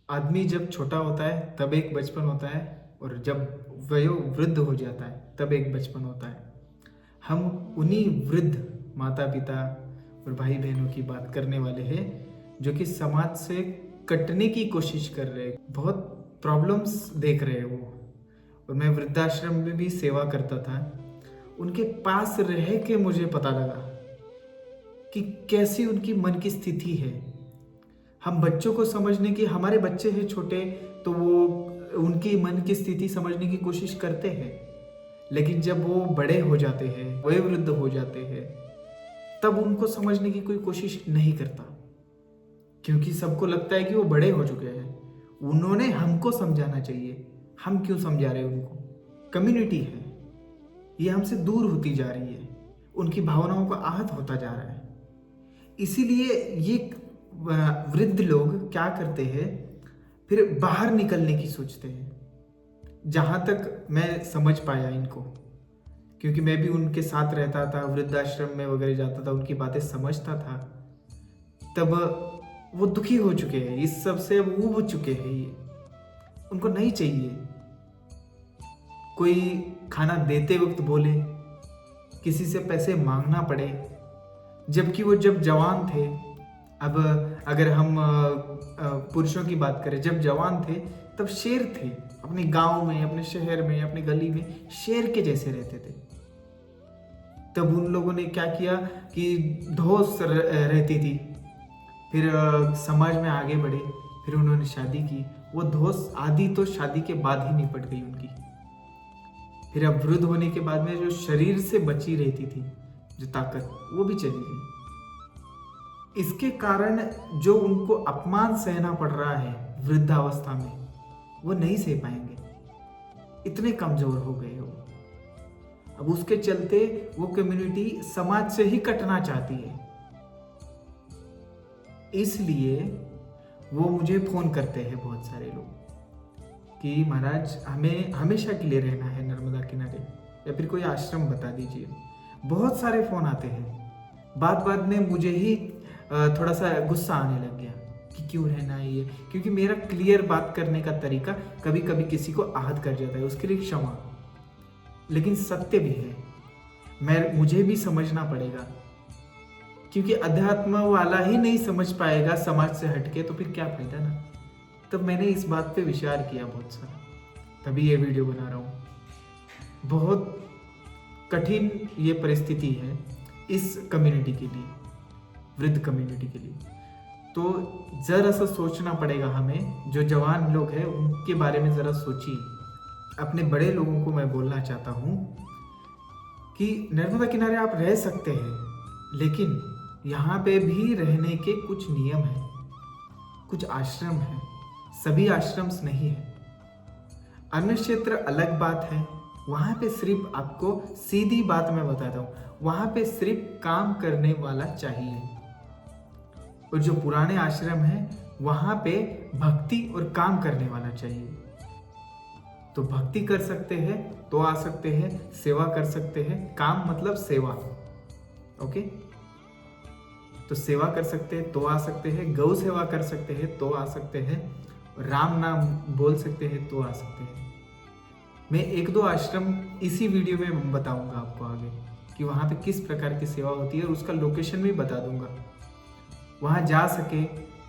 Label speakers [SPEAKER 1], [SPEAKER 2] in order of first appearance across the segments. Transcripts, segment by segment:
[SPEAKER 1] आदमी जब छोटा होता है तब एक बचपन होता है, और जब वयोवृद्ध हो जाता है तब एक बचपन होता है। हम उन्हीं वृद्ध माता पिता और भाई बहनों की बात करने वाले हैं जो कि समाज से कटने की कोशिश कर रहे हैं, बहुत प्रॉब्लम्स देख रहे हैं वो। और मैं वृद्धाश्रम में भी सेवा करता था, उनके पास रह के मुझे पता लगा कि कैसी उनकी मन की स्थिति है। हम बच्चों को समझने की, हमारे बच्चे हैं छोटे तो वो उनकी मन की स्थिति समझने की कोशिश करते हैं, लेकिन जब वो बड़े हो जाते हैं, वयोवृद्ध हो जाते हैं, तब उनको समझने की कोई कोशिश नहीं करता, क्योंकि सबको लगता है कि वो बड़े हो चुके हैं, उन्होंने हमको समझाना चाहिए। हम क्यों समझा रहे हैं उनको? कम्युनिटी है, ये हमसे दूर होती जा रही है, उनकी भावनाओं का आहत होता जा रहा है। इसीलिए ये वृद्ध लोग क्या करते हैं, फिर बाहर निकलने की सोचते हैं। जहाँ तक मैं समझ पाया इनको, क्योंकि मैं भी उनके साथ रहता था, वृद्धाश्रम में वगैरह जाता था, उनकी बातें समझता था, तब वो दुखी हो चुके हैं, इस सब से वो ऊब चुके हैं। ये उनको नहीं चाहिए कोई खाना देते वक्त बोले, किसी से पैसे मांगना पड़े, जबकि वो जब जवान थे। अब अगर हम पुरुषों की बात करें, जब जवान थे तब शेर थे, अपने गांव में, अपने शहर में, अपने गली में शेर के जैसे रहते थे। तब उन लोगों ने क्या किया कि धौस रहती थी, फिर समाज में आगे बढ़े, फिर उन्होंने शादी की। वो धौस आधी तो शादी के बाद ही निपट गई उनकी। फिर अब वृद्ध होने के बाद में जो शरीर से बची रहती थी जो ताकत, वो भी चली गई। इसके कारण जो उनको अपमान सहना पड़ रहा है वृद्धावस्था में, वो नहीं सह पाएंगे, इतने कमजोर हो गए हो। अब उसके चलते वो कम्युनिटी समाज से ही कटना चाहती है। इसलिए वो मुझे फोन करते हैं बहुत सारे लोग कि महाराज हमें हमेशा के लिए रहना है नर्मदा किनारे, या फिर कोई आश्रम बता दीजिए। बहुत सारे फोन आते हैं। बात बात में मुझे ही थोड़ा सा गुस्सा आने लग गया कि क्यों रहना है ये, क्योंकि मेरा क्लियर बात करने का तरीका कभी कभी किसी को आहत कर जाता है, उसके लिए क्षमा। लेकिन सत्य भी है, मुझे भी समझना पड़ेगा, क्योंकि अध्यात्म वाला ही नहीं समझ पाएगा समाज से हटके, तो फिर क्या फायदा ना। तब मैंने इस बात पे विचार किया बहुत सारा, तभी ये वीडियो बना रहा हूँ। बहुत कठिन ये परिस्थिति है इस कम्युनिटी के लिए, वृद्ध कम्युनिटी के लिए। तो जरा सा सोचना पड़ेगा हमें, जो जवान लोग हैं उनके बारे में जरा सोचिए। अपने बड़े लोगों को मैं बोलना चाहता हूँ कि नर्मदा किनारे आप रह सकते हैं, लेकिन यहाँ पे भी रहने के कुछ नियम हैं, कुछ आश्रम हैं, सभी आश्रम्स नहीं है। अन्य क्षेत्र अलग बात है, वहाँ पे सिर्फ, आपको सीधी बात मैं बताता हूँ, वहाँ पे सिर्फ काम करने वाला चाहिए। और जो पुराने आश्रम है वहाँ पे भक्ति और काम करने वाला चाहिए। तो भक्ति कर सकते हैं तो आ सकते हैं, सेवा कर सकते हैं, काम मतलब सेवा, ओके। तो सेवा कर सकते हैं तो आ सकते हैं, गौ सेवा कर सकते हैं तो आ सकते हैं, राम नाम बोल सकते हैं तो आ सकते हैं। मैं एक दो आश्रम इसी वीडियो में बताऊंगा आपको आगे कि वहाँ पे किस प्रकार की सेवा होती है, और उसका लोकेशन भी बता दूंगा। वहाँ जा सके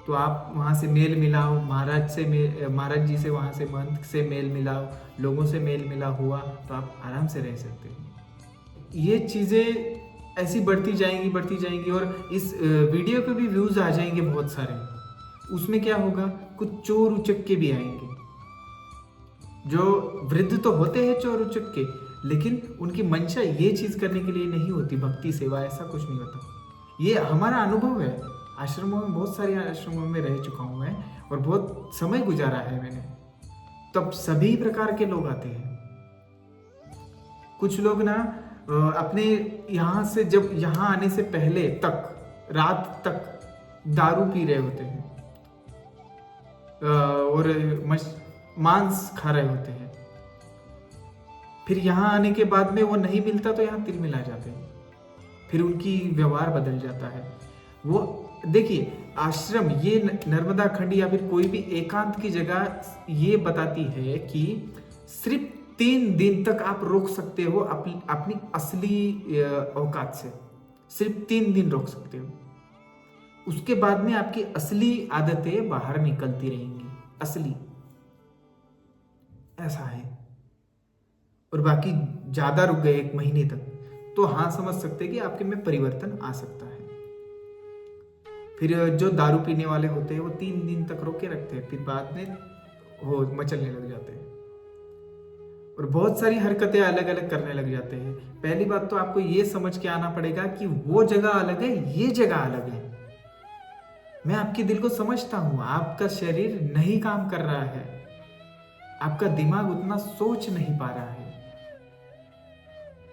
[SPEAKER 1] तो आप वहाँ से मेल मिलाओ, महाराज जी से, वहाँ से महंत से मेल मिलाओ, लोगों से मेल मिला हुआ तो आप आराम से रह सकते हैं। ये चीज़ें ऐसी बढ़ती जाएंगी और इस वीडियो पे भी व्यूज़ आ जाएंगे बहुत सारे। उसमें क्या होगा, कुछ चोर उचक्के भी आएंगे, जो वृद्ध तो होते हैं चोर उचक्के, लेकिन उनकी मंशा ये चीज़ करने के लिए नहीं होती, भक्ति सेवा ऐसा कुछ नहीं होता। ये हमारा अनुभव है, आश्रमों में, बहुत सारे आश्रमों में रह चुका हूँ मैं, और बहुत समय गुजारा है मैंने। तब सभी प्रकार के लोग आते हैं। कुछ लोग ना अपने यहाँ से, जब यहाँ आने से पहले तक रात तक दारू पी रहे होते हैं और मांस खा रहे होते हैं। फिर यहाँ आने के बाद में वो नहीं मिलता तो यहाँ तिलमिला जाते हैं, फिर उनकी व्यवहार बदल जाता है। वो देखिए, आश्रम, ये नर्मदा खंड या फिर कोई भी एकांत की जगह ये बताती है कि सिर्फ 3 दिन तक आप रोक सकते हो अपनी असली औकात से। सिर्फ 3 दिन रोक सकते हो, उसके बाद में आपकी असली आदतें बाहर निकलती रहेंगी। असली ऐसा है। और बाकी ज्यादा रुक गए 1 महीने तक, तो हाँ समझ सकते हैं कि आपके में परिवर्तन आ सकता है। फिर जो दारू पीने वाले होते हैं वो 3 दिन तक रोके रखते हैं, फिर बाद में हो मचलने लग जाते हैं और बहुत सारी हरकतें अलग अलग करने लग जाते हैं। पहली बात तो आपको ये समझ के आना पड़ेगा कि वो जगह अलग है, ये जगह अलग है। मैं आपके दिल को समझता हूं, आपका शरीर नहीं काम कर रहा है, आपका दिमाग उतना सोच नहीं पा रहा है।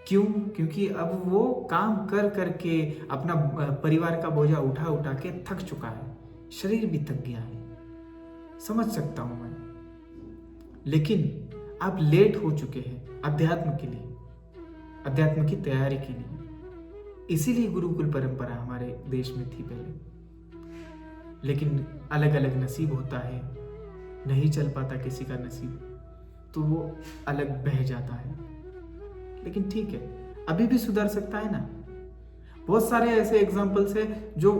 [SPEAKER 1] क्यों? क्योंकि अब वो काम कर करके अपना परिवार का बोझा उठा उठा के थक चुका है, शरीर भी थक गया है। समझ सकता हूं मैं, लेकिन आप लेट हो चुके हैं अध्यात्म के लिए, अध्यात्म की तैयारी के लिए। इसीलिए गुरुकुल परंपरा हमारे देश में थी पहले, लेकिन अलग अलग नसीब होता है, नहीं चल पाता किसी का नसीब, तो वो अलग बह जाता है। लेकिन ठीक है, अभी भी सुधर सकता है ना। बहुत सारे ऐसे एग्जाम्पल्स हैं जो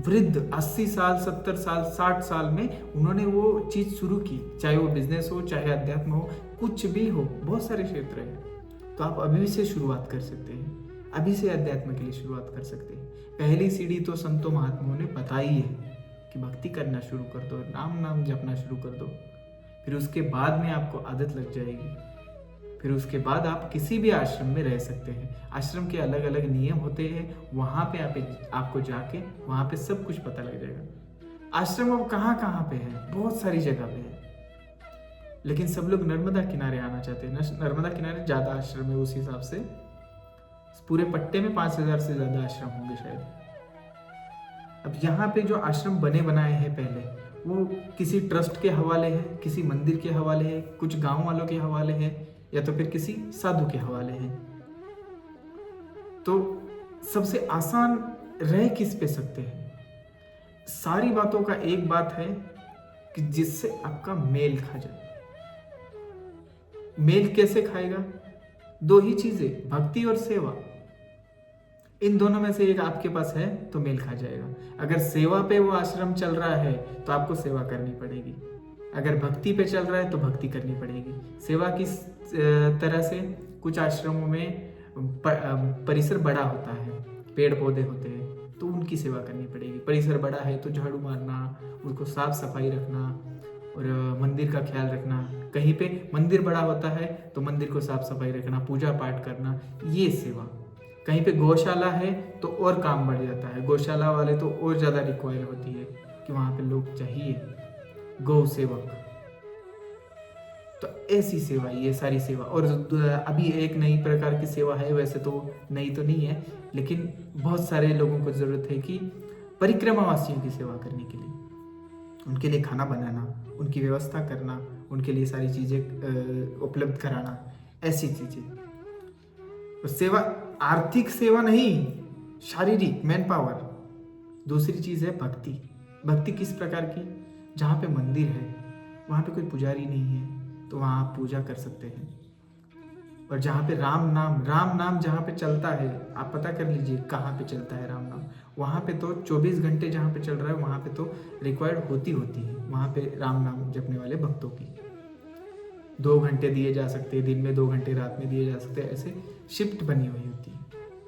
[SPEAKER 1] वृद्ध 80 साल 70 साल 60 साल में उन्होंने वो चीज शुरू की, चाहे वो बिजनेस हो, चाहे अध्यात्म हो, कुछ भी हो, बहुत सारे क्षेत्र हैं। तो आप अभी से शुरुआत कर सकते हैं, अभी से अध्यात्म के लिए शुरुआत कर सकते हैं। पहली सीढ़ी तो संतों महात्माओं ने बताई है कि भक्ति करना शुरू कर दो, नाम नाम जपना शुरू कर दो। फिर उसके बाद में आपको आदत लग जाएगी। फिर उसके बाद आप किसी भी आश्रम में रह सकते हैं। आश्रम के अलग अलग नियम होते हैं, वहां पे आपको जाके वहां पे सब कुछ पता लग जाएगा। आश्रम अब कहाँ कहाँ पे है, बहुत सारी जगह पे है, लेकिन सब लोग नर्मदा किनारे आना चाहते हैं। नर्मदा किनारे ज्यादा आश्रम है, उस हिसाब से पूरे पट्टे में 5000 से ज्यादा आश्रम होंगे शायद। अब यहाँ पे जो आश्रम बने बनाए हैं पहले, वो किसी ट्रस्ट के हवाले है, किसी मंदिर के हवाले है, कुछ गांव वालों के हवाले है, या तो फिर किसी साधु के हवाले है। तो सबसे आसान रह किस पे सकते हैं? सारी बातों का एक बात है कि जिससे आपका मेल खा जाए। मेल कैसे खाएगा? 2 ही चीजें, भक्ति और सेवा। इन दोनों में से एक आपके पास है तो मेल खा जाएगा। अगर सेवा पे वो आश्रम चल रहा है तो आपको सेवा करनी पड़ेगी, अगर भक्ति पे चल रहा है तो भक्ति करनी पड़ेगी। सेवा किस तरह से? कुछ आश्रमों में परिसर बड़ा होता है, पेड़ पौधे होते हैं, तो उनकी सेवा करनी पड़ेगी। परिसर बड़ा है तो झाड़ू मारना, उनको साफ सफाई रखना और मंदिर का ख्याल रखना। कहीं पे मंदिर बड़ा होता है तो मंदिर को साफ सफाई रखना, पूजा पाठ करना, ये सेवा। कहीं पे गौशाला है तो और काम बढ़ जाता है, गौशाला वाले तो और ज़्यादा रिक्वायर होती है कि वहाँ पे लोग चाहिए, गौ सेवक। तो ऐसी सेवा, ये सारी सेवा। और अभी एक नई प्रकार की सेवा है, वैसे तो नई तो नहीं है, लेकिन बहुत सारे लोगों को ज़रूरत है कि परिक्रमावासियों की सेवा करने के लिए, उनके लिए खाना बनाना, उनकी व्यवस्था करना, उनके लिए सारी चीज़ें उपलब्ध कराना, ऐसी चीज़ें। तो सेवा आर्थिक सेवा नहीं, शारीरिक मैन पावर। दूसरी चीज़ है भक्ति। भक्ति किस प्रकार की? जहाँ पे मंदिर है वहाँ पे कोई पुजारी नहीं है तो वहाँ आप पूजा कर सकते हैं। और जहाँ पे राम नाम जहाँ पे चलता है, आप पता कर लीजिए कहाँ पे चलता है राम नाम। वहाँ पे तो 24 घंटे जहाँ पे चल रहा है वहाँ पे तो रिक्वायर्ड होती है वहाँ पे राम नाम जपने वाले भक्तों की। 2 घंटे दिए जा सकते हैं दिन में, 2 घंटे रात में दिए जा सकते हैं, ऐसे शिफ्ट बनी हुई होती है,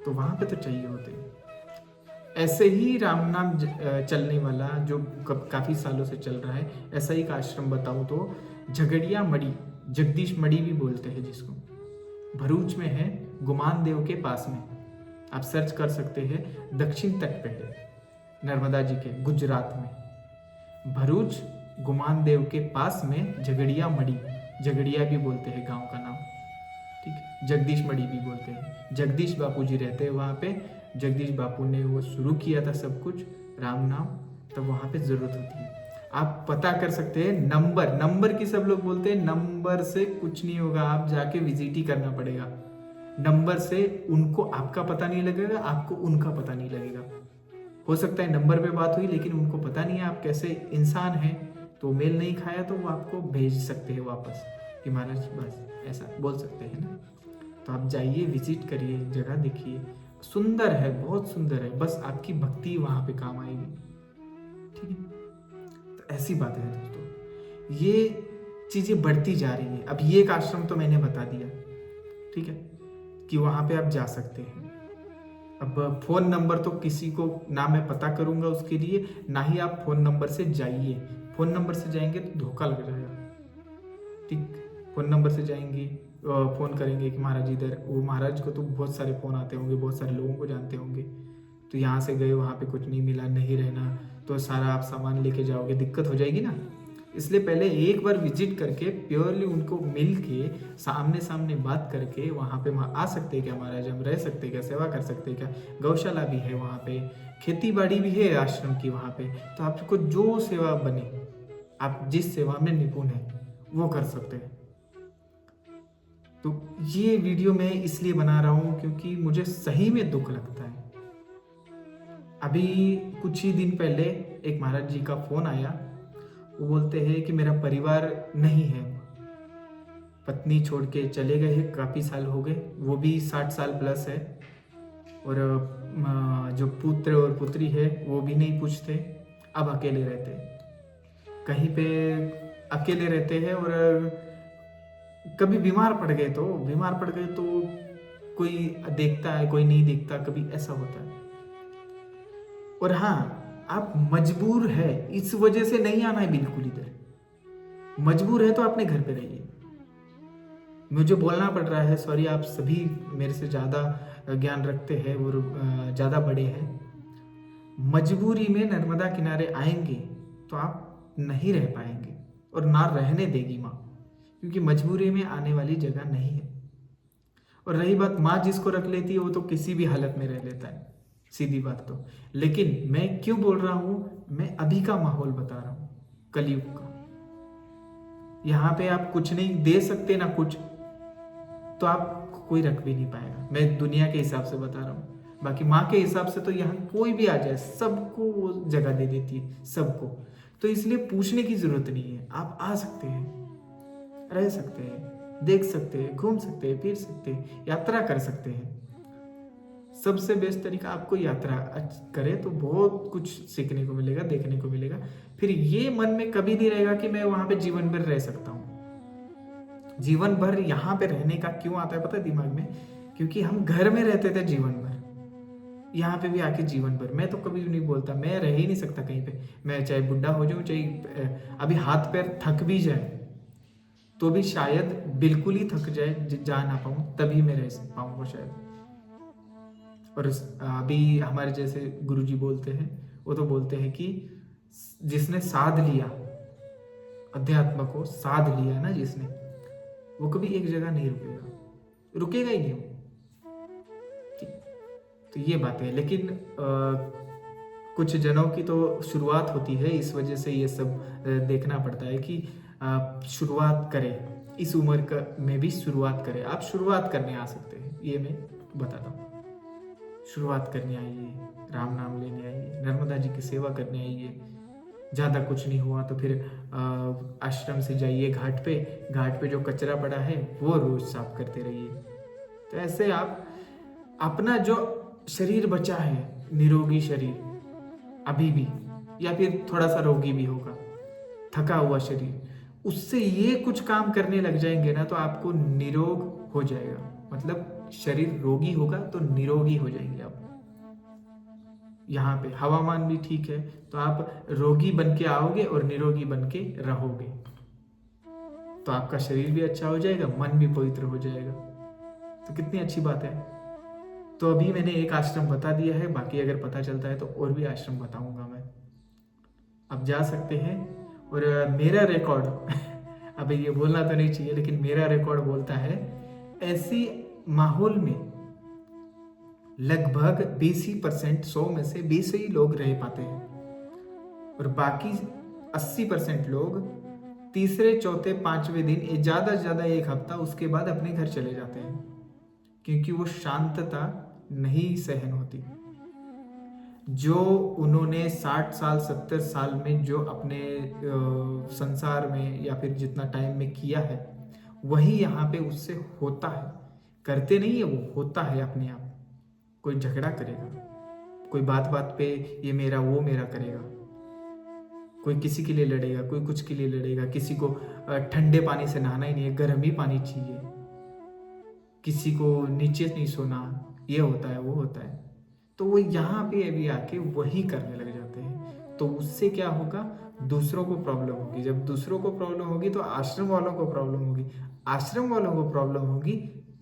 [SPEAKER 1] तो वहाँ पे तो चाहिए होते हैं। ऐसे ही राम नाम चलने वाला जो काफ़ी सालों से चल रहा है, ऐसा ही एक आश्रम बताऊँ तो झगड़िया मड़ी, जगदीश मड़ी भी बोलते हैं जिसको, भरूच में है, गुमान देव के पास में। आप सर्च कर सकते हैं, दक्षिण तट पे है नर्मदा जी के, गुजरात में। भरूच गुमान देव के पास में झगड़िया मड़ी, झगड़िया भी बोलते हैं गांव का नाम, ठीक, जगदीश मड़ी भी बोलते हैं। जगदीश बापू जी रहते हैं वहाँ पे। जगदीश बापू ने वो शुरू किया था सब कुछ, राम नाम, तो वहाँ पे जरूरत होती है। आप पता कर सकते हैं, नंबर की सब लोग बोलते हैं, नंबर से कुछ नहीं होगा, आप जाके विजिट ही करना पड़ेगा। नंबर से उनको आपका पता नहीं लगेगा, आपको उनका पता नहीं लगेगा। हो सकता है नंबर पे बात हुई लेकिन उनको पता नहीं है आप कैसे इंसान हैं, तो मेल नहीं खाया तो वो आपको भेज सकते हैं वापस कि महाराज बस ऐसा बोल सकते हैं ना। तो आप जाइए, विजिट करिए, जगह देखिए, सुंदर है, बहुत सुंदर है, बस आपकी भक्ति वहाँ पे काम आएगी। ठीक है, तो ऐसी बात है दोस्तों, ये चीज़ें बढ़ती जा रही है। अब ये एक आश्रम तो मैंने बता दिया, ठीक है, कि वहाँ पे आप जा सकते हैं। अब फ़ोन नंबर तो किसी को ना मैं पता करूँगा उसके लिए, ना ही आप फ़ोन नंबर से जाइए। फ़ोन नंबर से जाएंगे तो धोखा लग जाएगा। ठीक, फ़ोन नंबर से जाएंगे, फ़ोन करेंगे कि महाराज इधर, वो महाराज को तो बहुत सारे फ़ोन आते होंगे, बहुत सारे लोगों को जानते होंगे, तो यहाँ से गए वहाँ पे कुछ नहीं मिला, नहीं रहना, तो सारा आप सामान लेके जाओगे, दिक्कत हो जाएगी ना। इसलिए पहले एक बार विजिट करके प्योरली उनको मिल के सामने सामने बात करके वहाँ पे आ सकते हैं क्या महाराज, हम रह सकते हैं क्या, सेवा कर सकते हैं क्या, गौशाला भी है वहाँ पे, खेती बाड़ी भी है आश्रम की वहाँ पे, तो आपको जो सेवा बने, आप जिस सेवा में निपुण है वो कर सकते हैं। तो ये वीडियो मैं इसलिए बना रहा हूँ क्योंकि मुझे सही में दुख लगता है। अभी कुछ ही दिन पहले एक महाराज जी का फोन आया, वो बोलते हैं कि मेरा परिवार नहीं है, पत्नी छोड़ के चले गए हैं, काफ़ी साल हो गए, वो भी 60 साल प्लस है, और जो पुत्र और पुत्री है वो भी नहीं पूछते, अब अकेले रहते हैं, कहीं पे अकेले रहते हैं, और कभी बीमार पड़ गए तो कोई देखता है, कोई नहीं देखता, कभी ऐसा होता है। और हाँ, आप मजबूर है, इस वजह से नहीं आना है बिल्कुल इधर, मजबूर है तो अपने घर पे रहिए। मुझे बोलना पड़ रहा है, सॉरी, आप सभी मेरे से ज़्यादा ज्ञान रखते हैं और ज़्यादा बड़े हैं। मजबूरी में नर्मदा किनारे आएंगे तो आप नहीं रह पाएंगे, और ना रहने देगी माँ, क्योंकि मजबूरी में आने वाली जगह नहीं है। और रही बात माँ जिसको रख लेती है वो तो किसी भी हालत में रह लेता है, सीधी बात तो। लेकिन मैं क्यों बोल रहा हूँ, मैं अभी का माहौल बता रहा हूँ, कलयुग का। यहाँ पे आप कुछ नहीं दे सकते ना कुछ, तो आप कोई रख भी नहीं पाएगा। मैं दुनिया के हिसाब से बता रहा हूँ, बाकी माँ के हिसाब से तो यहाँ कोई भी आ जाए सबको वो जगह दे देती है, सबको। तो इसलिए पूछने की जरूरत नहीं है, आप आ सकते हैं, रह सकते हैं, देख सकते हैं, घूम सकते हैं, फिर सकते हैं, यात्रा कर सकते हैं। सबसे बेस्ट तरीका, आपको यात्रा करे तो बहुत कुछ सीखने को मिलेगा, देखने को मिलेगा। फिर ये मन में कभी नहीं रहेगा कि मैं वहां पे जीवन भर रह सकता हूँ। जीवन भर यहाँ पे रहने का क्यों आता है पता है दिमाग में, क्योंकि हम घर में रहते थे जीवन भर, यहाँ पे भी आके जीवन भर। मैं तो कभी भी नहीं बोलता मैं रह ही नहीं सकता कहीं पे, मैं चाहे बुढ़ा हो जाऊं, चाहे अभी हाथ पैर थक भी जाए तो भी शायद बिल्कुल ही थक जाए, जा ना पाऊं, तभी मैं रह पाऊंगा शायद। और अभी हमारे जैसे गुरुजी बोलते हैं, वो तो बोलते हैं कि जिसने साध लिया अध्यात्म को, साध लिया ना जिसने, वो कभी एक जगह नहीं रुकेगा ही नहीं वो। तो ये बात है। लेकिन कुछ जनों की तो शुरुआत होती है, इस वजह से ये सब देखना पड़ता है कि शुरुआत करें, इस उम्र का में भी शुरुआत करें। आप शुरुआत करने आ सकते हैं, ये मैं बताता हूँ। शुरुआत करने आइए, राम नाम लेने आइए, नर्मदा जी की सेवा करने आइए। ज़्यादा कुछ नहीं हुआ तो फिर आश्रम से जाइए घाट पे जो कचरा पड़ा है वो रोज साफ करते रहिए। तो ऐसे आप अपना जो शरीर बचा है, निरोगी शरीर अभी भी, या फिर थोड़ा सा रोगी भी होगा, थका हुआ शरीर, उससे ये कुछ काम करने लग जाएंगे ना तो आपको निरोग हो जाएगा। मतलब शरीर रोगी होगा तो निरोगी हो जाएंगे आप। यहाँ पे हवामान भी ठीक है तो आप रोगी बन के आओगे और निरोगी बन के रहोगे, तो आपका शरीर भी अच्छा हो जाएगा, मन भी पवित्र हो जाएगा। तो कितनी अच्छी बात है। तो अभी मैंने एक आश्रम बता दिया है, बाकी अगर पता चलता है तो और भी आश्रम बताऊंगा मैं। अब जा सकते हैं। और मेरा रिकॉर्ड अभी ये बोलना तो नहीं चाहिए, लेकिन मेरा रिकॉर्ड बोलता है ऐसी माहौल में लगभग 20% 100 में से 20 ही लोग रह पाते हैं, और बाकी 80% लोग तीसरे चौथे पांचवें दिन, ज्यादा से ज्यादा एक हफ्ता, उसके बाद अपने घर चले जाते हैं, क्योंकि वो शांतता नहीं सहन होती। जो उन्होंने 60 साल 70 साल में जो अपने संसार में या फिर जितना टाइम में किया है, वही यहाँ पे उससे होता है। करते नहीं है, वो होता है अपने आप। कोई झगड़ा करेगा, कोई बात बात पे ये मेरा वो मेरा करेगा, कोई किसी के लिए लड़ेगा, कोई कुछ के लिए लड़ेगा, किसी को ठंडे पानी से नहाना ही नहीं है, गर्म ही पानी चाहिए, किसी को नीचे नहीं सोना, ये होता है वो होता है। तो वो यहाँ पे अभी आके वही करने लग जाते हैं। तो उससे क्या होगा, दूसरों को प्रॉब्लम होगी। जब दूसरों को प्रॉब्लम होगी तो आश्रम वालों को प्रॉब्लम होगी। आश्रम वालों को प्रॉब्लम होगी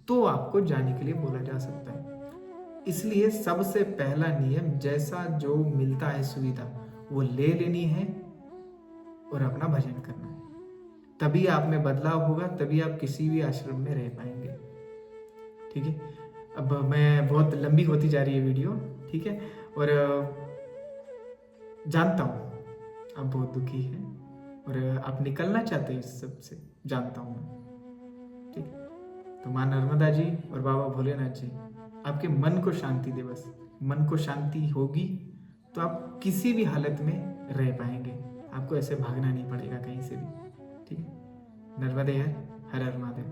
[SPEAKER 1] तो आपको जाने के लिए बोला जा सकता है। इसलिए सबसे पहला नियम, जैसा जो मिलता है सुविधा वो ले लेनी है और अपना भजन करना है। तभी आप में बदलाव होगा, तभी आप किसी भी आश्रम में रह पाएंगे। ठीक है, अब मैं बहुत लंबी होती जा रही है वीडियो, ठीक है, और जानता हूँ आप बहुत दुखी हैं और आप निकलना चाहते हैं इस सब से, जानता हूँ मैं। ठीक है, तो माँ नर्मदा जी और बाबा भोलेनाथ जी आपके मन को शांति दे। बस मन को शांति होगी तो आप किसी भी हालत में रह पाएंगे, आपको ऐसे भागना नहीं पड़ेगा कहीं से भी। ठीक है, नर्मदे हर हर महादेव।